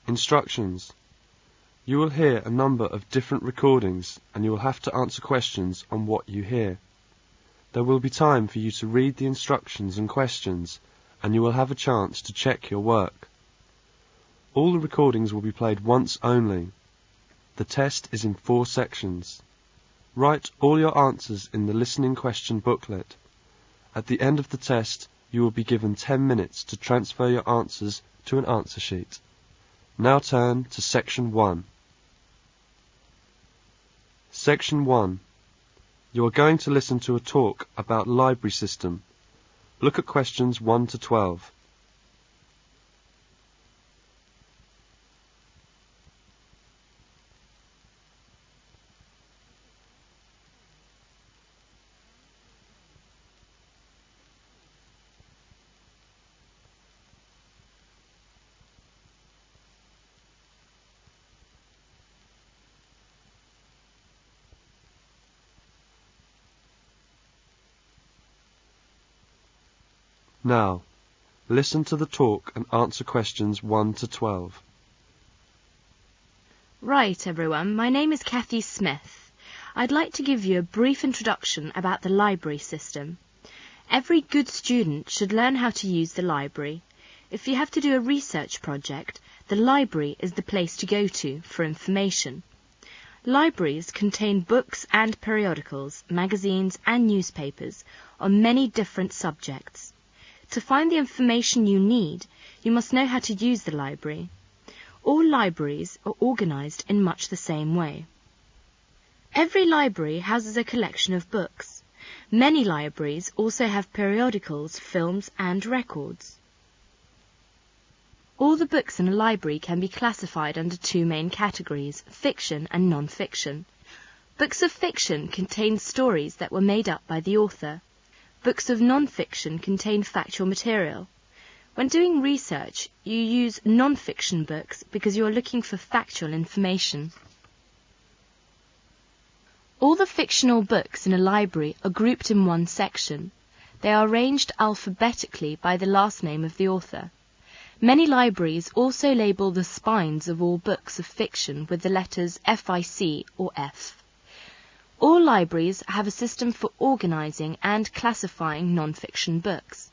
Instructions. You will hear a number of different recordings and you will have to answer questions on what you hear. There will be time for you to read the instructions and questions, and you will have a chance to check your work. All the recordings will be played once only. The test is in 4 sections. Write all your answers in the listening question booklet. At the end of the test, you will be given 10 minutes to transfer your answers to an answer sheet. Now turn to Section 1. Section 1. You are going to listen to a talk about library system. Look at questions 1 to 12. Now, listen to the talk and answer questions 1 to 12. Right, everyone, my name is Kathy Smith. I'd like to give you a brief introduction about the library system. Every good student should learn how to use the library. If you have to do a research project, the library is the place to go to for information. Libraries contain books and periodicals, magazines and newspapers on many different subjects. To find the information you need, you must know how to use the library. All libraries are organized in much the same way. Every library houses a collection of books. Many libraries also have periodicals, films, and records. All the books in a library can be classified under 2 main categories, fiction and non-fiction. Books of fiction contain stories that were made up by the author. Books of non-fiction contain factual material. When doing research, you use non-fiction books because you are looking for factual information. All the fictional books in a library are grouped in one section. They are arranged alphabetically by the last name of the author. Many libraries also label the spines of all books of fiction with the letters FIC or F. All libraries have a system for organizing and classifying non-fiction books.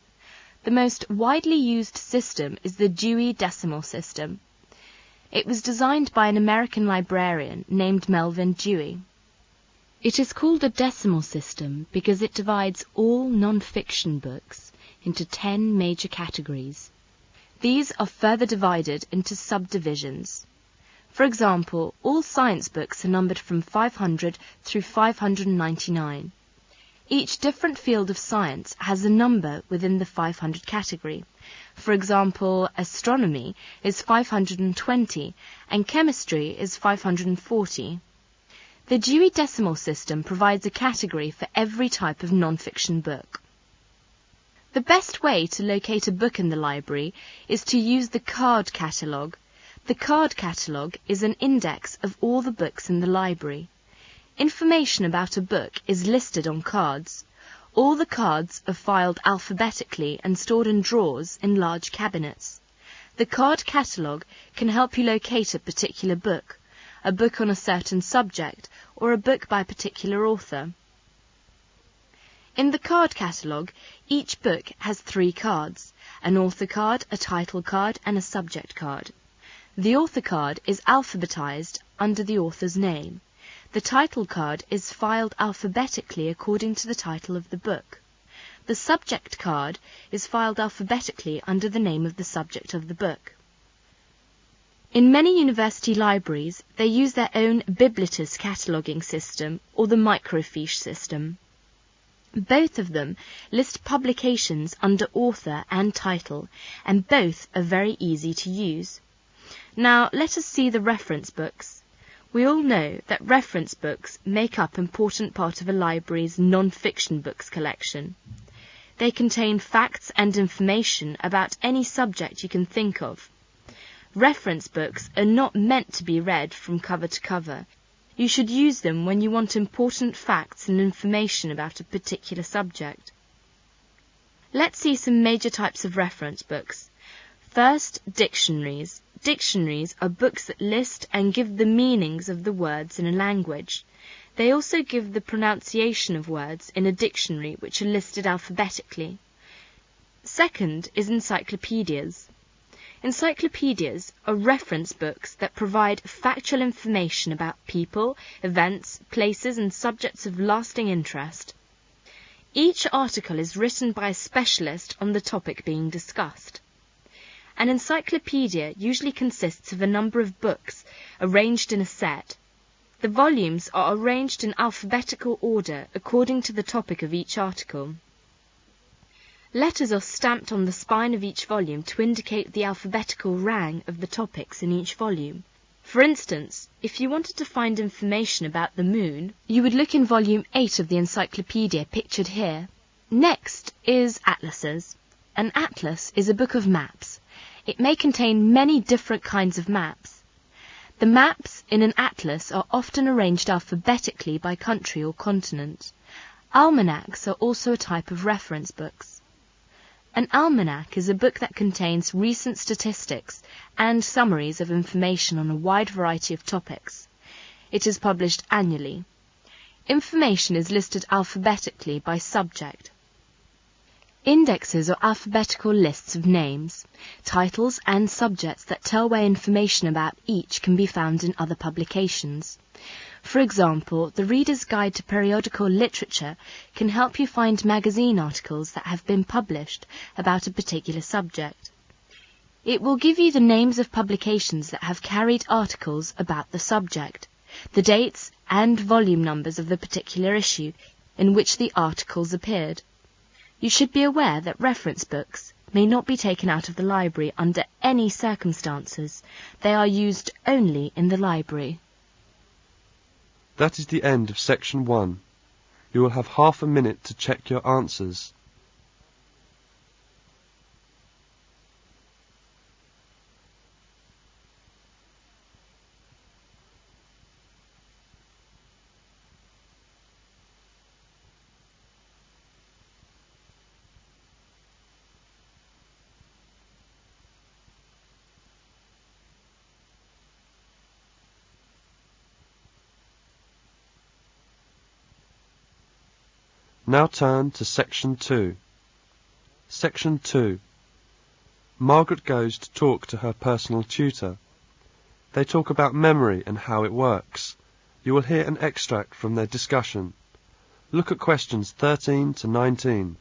The most widely used system is the Dewey Decimal System. It was designed by an American librarian named Melvin Dewey. It is called a decimal system because it divides all non-fiction books into 10 major categories. These are further divided into subdivisions. For example, all science books are numbered from 500 through 599. Each different field of science has a number within the 500 category. For example, astronomy is 520 and chemistry is 540. The Dewey Decimal System provides a category for every type of non-fiction book. The best way to locate a book in the library is to use the card catalogue. The card catalogue is an index of all the books in the library. Information about a book is listed on cards. All the cards are filed alphabetically and stored in drawers in large cabinets. The card catalogue can help you locate a particular book, a book on a certain subject, or a book by a particular author. In the card catalogue, each book has 3 cards, an author card, a title card, and a subject card. The author card is alphabetized under the author's name. The title card is filed alphabetically according to the title of the book. The subject card is filed alphabetically under the name of the subject of the book. In many university libraries, they use their own Biblitus cataloguing system or the microfiche system. Both of them list publications under author and title, and both are very easy to use. Now let us see the reference books. We all know that reference books make up an important part of a library's non-fiction books collection. They contain facts and information about any subject you can think of. Reference books are not meant to be read from cover to cover. You should use them when you want important facts and information about a particular subject. Let's see some major types of reference books. First, dictionaries. Dictionaries are books that list and give the meanings of the words in a language. They also give the pronunciation of words in a dictionary which are listed alphabetically. Second is encyclopedias. Encyclopedias are reference books that provide factual information about people, events, places, and subjects of lasting interest. Each article is written by a specialist on the topic being discussed. An encyclopedia usually consists of a number of books arranged in a set. The volumes are arranged in alphabetical order according to the topic of each article. Letters are stamped on the spine of each volume to indicate the alphabetical rang of the topics in each volume. For instance, if you wanted to find information about the moon, you would look in volume 8 of the encyclopedia pictured here. Next is atlases. An atlas is a book of maps. It may contain many different kinds of maps. The maps in an atlas are often arranged alphabetically by country or continent. Almanacs are also a type of reference books. An almanac is a book that contains recent statistics and summaries of information on a wide variety of topics. It is published annually. Information is listed alphabetically by subject. Indexes are alphabetical lists of names, titles and subjects that tell where information about each can be found in other publications. For example, the Reader's Guide to Periodical Literature can help you find magazine articles that have been published about a particular subject. It will give you the names of publications that have carried articles about the subject, the dates and volume numbers of the particular issue in which the articles appeared. You should be aware that reference books may not be taken out of the library under any circumstances. They are used only in the library. That is the end of section 1. You will have half a minute to check your answers. Now turn to section 2. Section 2. Margaret goes to talk to her personal tutor. They talk about memory and how it works. You will hear an extract from their discussion. Look at questions 13 to 19.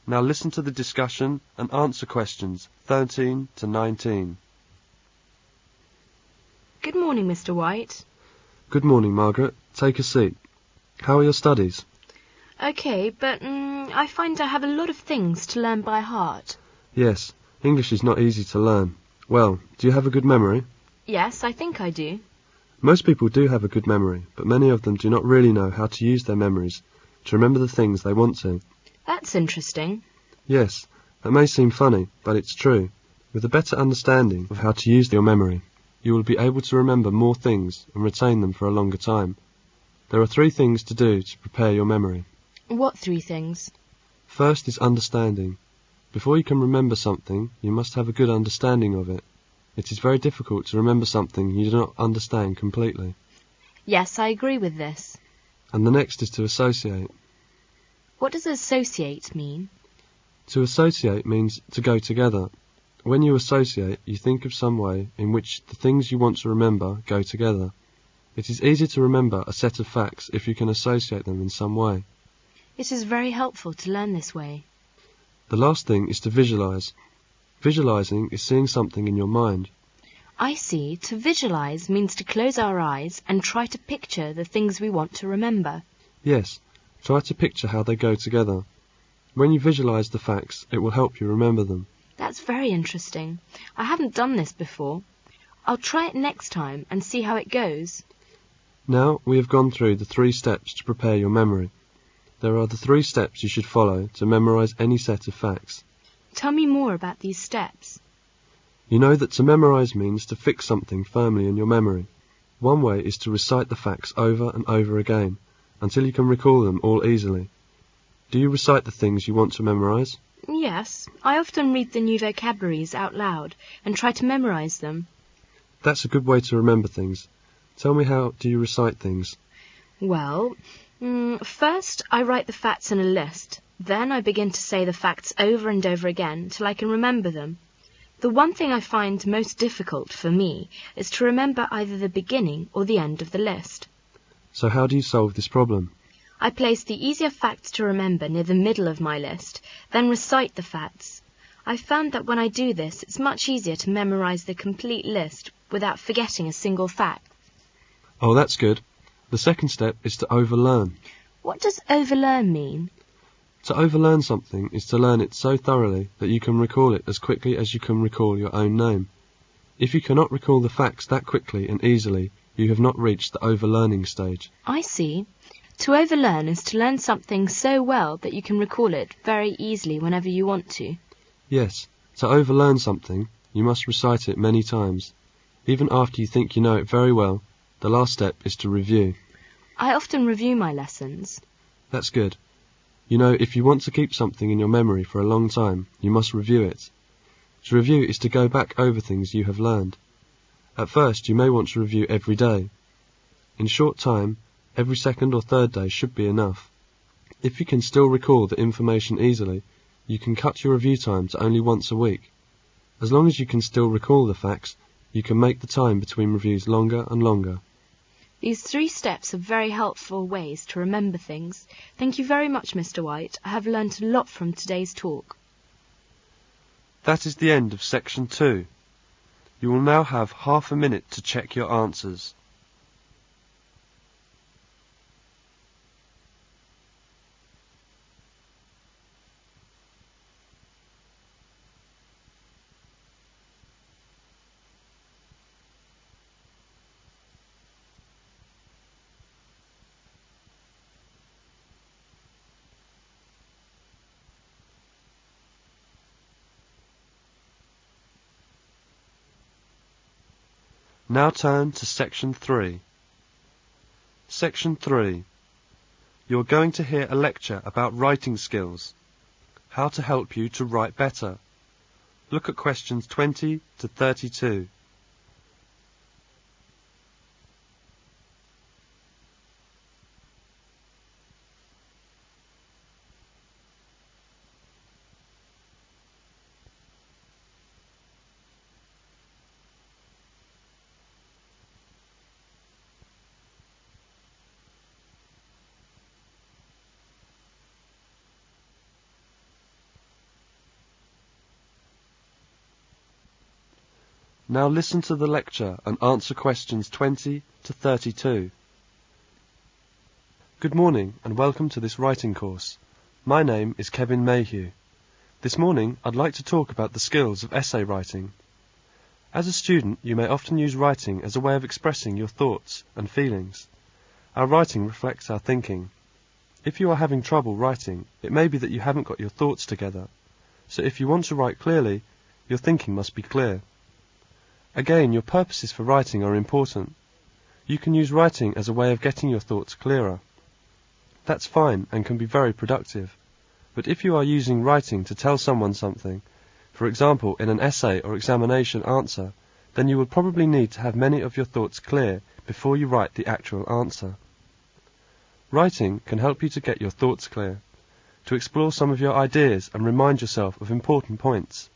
Now listen to the discussion and answer questions 13 to 19. Good morning, Mr. White. Good morning, Margaret. Take a seat. How are your studies? Okay, but I find I have a lot of things to learn by heart. Yes, English is not easy to learn. Well, do you have a good memory? Yes, I think I do. Most people do have a good memory, but many of them do not really know how to use their memories to remember the things they want to. That's interesting. Yes, that may seem funny, but it's true. With a better understanding of how to use your memory, you will be able to remember more things and retain them for a longer time. There are 3 things to do to prepare your memory. What 3 things? First is understanding. Before you can remember something, you must have a good understanding of it. It is very difficult to remember something you do not understand completely. Yes, I agree with this. And the next is to associate. What does associate mean? To associate means to go together. When you associate, you think of some way in which the things you want to remember go together. It is easy to remember a set of facts if you can associate them in some way. It is very helpful to learn this way. The last thing is to visualize. Visualizing is seeing something in your mind. I see. To visualize means to close our eyes and try to picture the things we want to remember. Yes, try to picture how they go together. When you visualize the facts, it will help you remember them. That's very interesting. I haven't done this before. I'll try it next time and see how it goes. Now we have gone through the 3 steps to prepare your memory. There are the 3 steps you should follow to memorize any set of facts. Tell me more about these steps. You know that to memorize means to fix something firmly in your memory. One way is to recite the facts over and over again, until you can recall them all easily. Do you recite the things you want to memorize? Yes, I often read the new vocabularies out loud and try to memorize them. That's a good way to remember things. Tell me, how do you recite things? Well, first I write the facts in a list. Then I begin to say the facts over and over again till I can remember them. The one thing I find most difficult for me is to remember either the beginning or the end of the list. So how do you solve this problem? I place the easier facts to remember near the middle of my list, then recite the facts. I've found that when I do this, it's much easier to memorize the complete list without forgetting a single fact. Oh, that's good. The second step is to overlearn. What does overlearn mean? To overlearn something is to learn it so thoroughly that you can recall it as quickly as you can recall your own name. If you cannot recall the facts that quickly and easily, you have not reached the overlearning stage. I see. To overlearn is to learn something so well that you can recall it very easily whenever you want to. Yes, to overlearn something, you must recite it many times. Even after you think you know it very well, the last step is to review. I often review my lessons. That's good. You know, if you want to keep something in your memory for a long time, you must review it. To review is to go back over things you have learned. At first, you may want to review every day. In short time, every second or third day should be enough. If you can still recall the information easily, you can cut your review time to only once a week. As long as you can still recall the facts, you can make the time between reviews longer and longer. These 3 steps are very helpful ways to remember things. Thank you very much, Mr. White. I have learnt a lot from today's talk. That is the end of section 2. You will now have half a minute to check your answers. Now turn to section 3. Section 3. You are going to hear a lecture about writing skills. How to help you to write better. Look at questions 20 to 32. Now listen to the lecture and answer questions 20 to 32. Good morning and welcome to this writing course. My name is Kevin Mayhew. This morning I'd like to talk about the skills of essay writing. As a student, you may often use writing as a way of expressing your thoughts and feelings. Our writing reflects our thinking. If you are having trouble writing, it may be that you haven't got your thoughts together. So if you want to write clearly, your thinking must be clear. Again, your purposes for writing are important. You can use writing as a way of getting your thoughts clearer. That's fine and can be very productive. But if you are using writing to tell someone something, for example in an essay or examination answer, then you will probably need to have many of your thoughts clear before you write the actual answer. Writing can help you to get your thoughts clear, to explore some of your ideas and remind yourself of important points.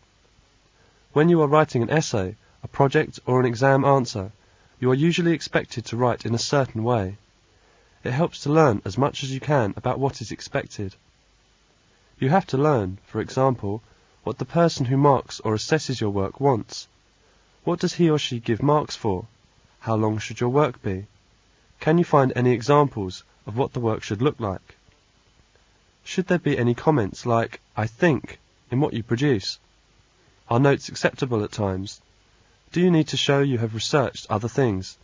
When you are writing an essay, a project or an exam answer, you are usually expected to write in a certain way. It helps to learn as much as you can about what is expected. You have to learn, for example, what the person who marks or assesses your work wants. What does he or she give marks for? How long should your work be? Can you find any examples of what the work should look like? Should there be any comments like, "I think," in what you produce? Are notes acceptable at times? Do you need to show you have researched other things?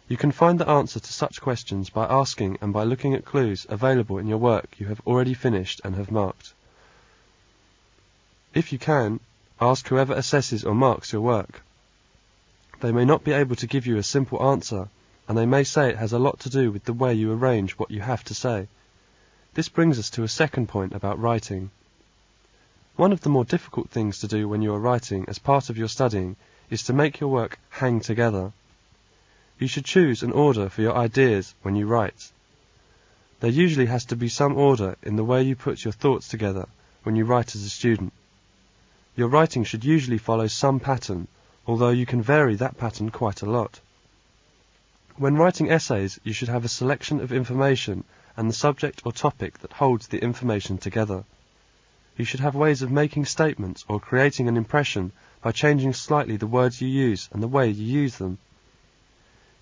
You can find the answer to such questions by asking and by looking at clues available in your work you have already finished and have marked. If you can, ask whoever assesses or marks your work. They may not be able to give you a simple answer, and they may say it has a lot to do with the way you arrange what you have to say. This brings us to a second point about writing. One of the more difficult things to do when you are writing as part of your studying is to make your work hang together. You should choose an order for your ideas when you write. There usually has to be some order in the way you put your thoughts together when you write as a student. Your writing should usually follow some pattern, although you can vary that pattern quite a lot. When writing essays, you should have a selection of information and the subject or topic that holds the information together. You should have ways of making statements or creating an impression by changing slightly the words you use and the way you use them.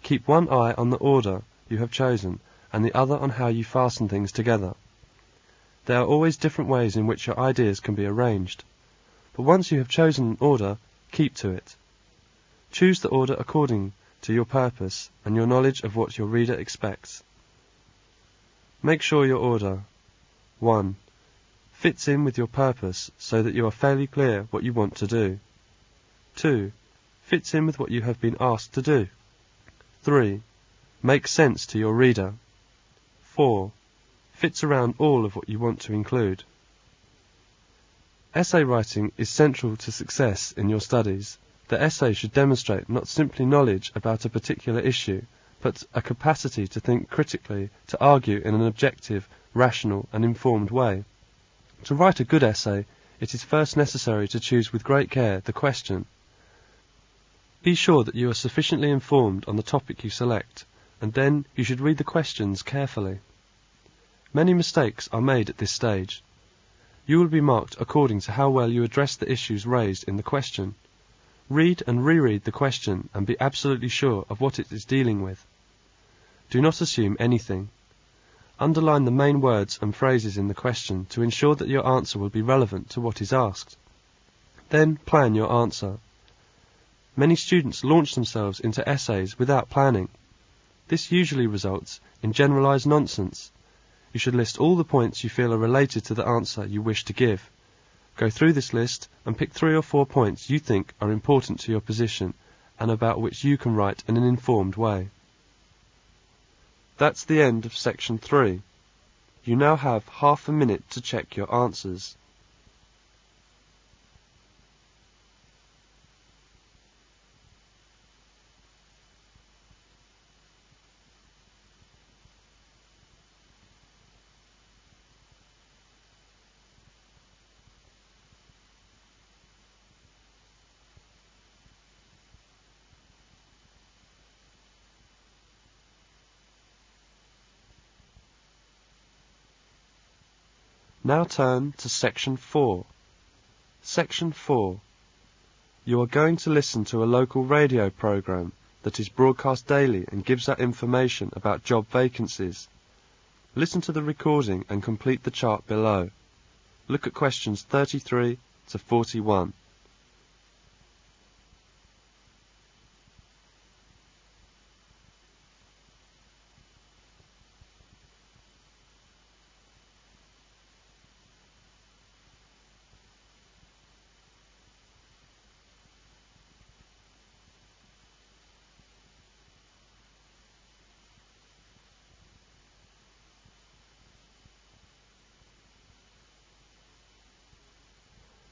Keep one eye on the order you have chosen and the other on how you fasten things together. There are always different ways in which your ideas can be arranged, but once you have chosen an order, keep to it. Choose the order according to your purpose and your knowledge of what your reader expects. Make sure your order 1. Fits in with your purpose so that you are fairly clear what you want to do. 2. Fits in with what you have been asked to do. 3. Makes sense to your reader. 4. Fits around all of what you want to include. Essay writing is central to success in your studies. The essay should demonstrate not simply knowledge about a particular issue, but a capacity to think critically, to argue in an objective, rational and informed way. To write a good essay, it is first necessary to choose with great care the question. Be sure that you are sufficiently informed on the topic you select, and then you should read the questions carefully. Many mistakes are made at this stage. You will be marked according to how well you address the issues raised in the question. Read and reread the question and be absolutely sure of what it is dealing with. Do not assume anything. Underline the main words and phrases in the question to ensure that your answer will be relevant to what is asked. Then plan your answer. Many students launch themselves into essays without planning. This usually results in generalized nonsense. You should list all the points you feel are related to the answer you wish to give. Go through this list and pick 3 or 4 points you think are important to your position and about which you can write in an informed way. That's the end of section 3. You now have half a minute to check your answers. Now turn to Section 4. Section 4. You are going to listen to a local radio program that is broadcast daily and gives out information about job vacancies. Listen to the recording and complete the chart below. Look at questions 33 to 41.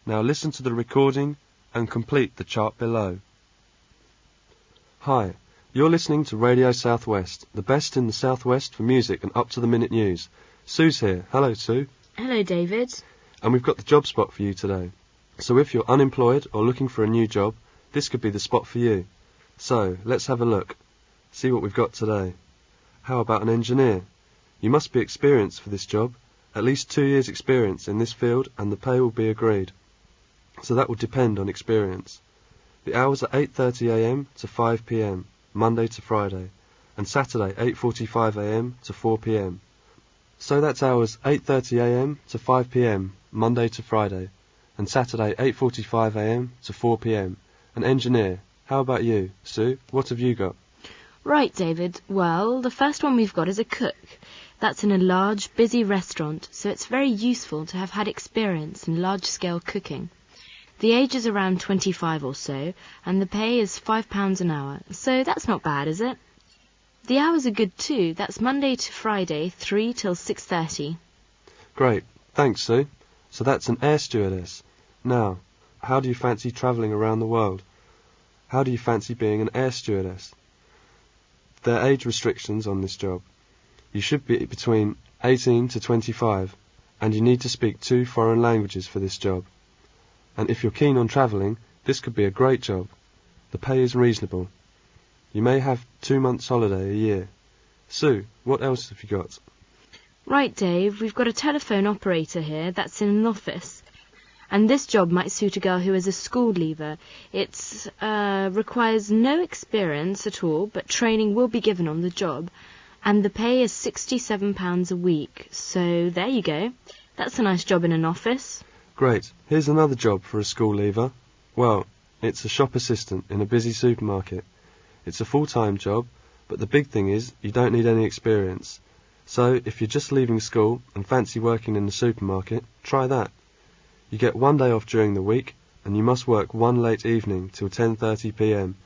Now listen to the recording and complete the chart below. Hi, you're listening to Radio Southwest, the best in the Southwest for music and up-to-the-minute news. Sue's here. Hello, Sue. Hello, David. And we've got the job spot for you today. So if you're unemployed or looking for a new job, this could be the spot for you. So, let's have a look. See what we've got today. How about an engineer? You must be experienced for this job. At least 2 years' experience in this field and the pay will be agreed. So that will depend on experience. The hours are 8:30 a.m. to 5 p.m, Monday to Friday, and Saturday 8:45 a.m. to 4 p.m. So that's hours 8:30 a.m. to 5 p.m, Monday to Friday, and Saturday 8:45 a.m. to 4 p.m, an engineer, How about you, Sue? What have you got? Right, David. Well, the first one we've got is a cook. That's in a large, busy restaurant, so it's very useful to have had experience in large-scale cooking. The age is around 25 or so, and the pay is £5 an hour, so that's not bad, is it? The hours are good too. That's Monday to Friday, 3 till 6:30. Great. Thanks, Sue. So that's an air stewardess. Now, how do you fancy travelling around the world? How do you fancy being an air stewardess? There are age restrictions on this job. You should be between 18 to 25, and you need to speak 2 foreign languages for this job. And if you're keen on travelling, this could be a great job. The pay is reasonable. You may have 2 months' holiday a year. Sue, what else have you got? Right, Dave, we've got a telephone operator here that's in an office. And this job might suit a girl who is a school leaver. It requires no experience at all, but training will be given on the job. And the pay is £67 a week. So there you go. That's a nice job in an office. Great. Here's another job for a school leaver. Well, it's a shop assistant in a busy supermarket. It's a full-time job, but the big thing is you don't need any experience. So if you're just leaving school and fancy working in the supermarket, try that. You get 1 day off during the week, and you must work 1 late evening till 10:30 p.m.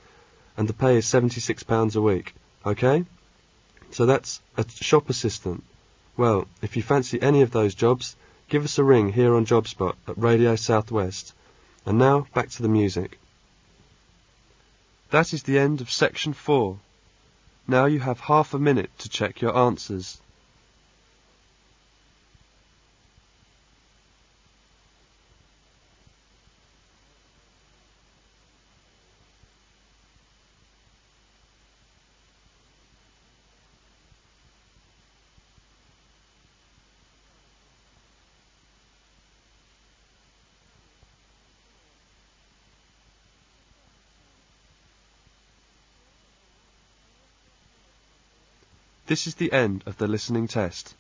And the pay is £76 a week. Okay? So that's a shop assistant. Well, if you fancy any of those jobs, give us a ring here on JobSpot at Radio Southwest. And now, back to the music. That is the end of section 4. Now you have half a minute to check your answers. This is the end of the listening test.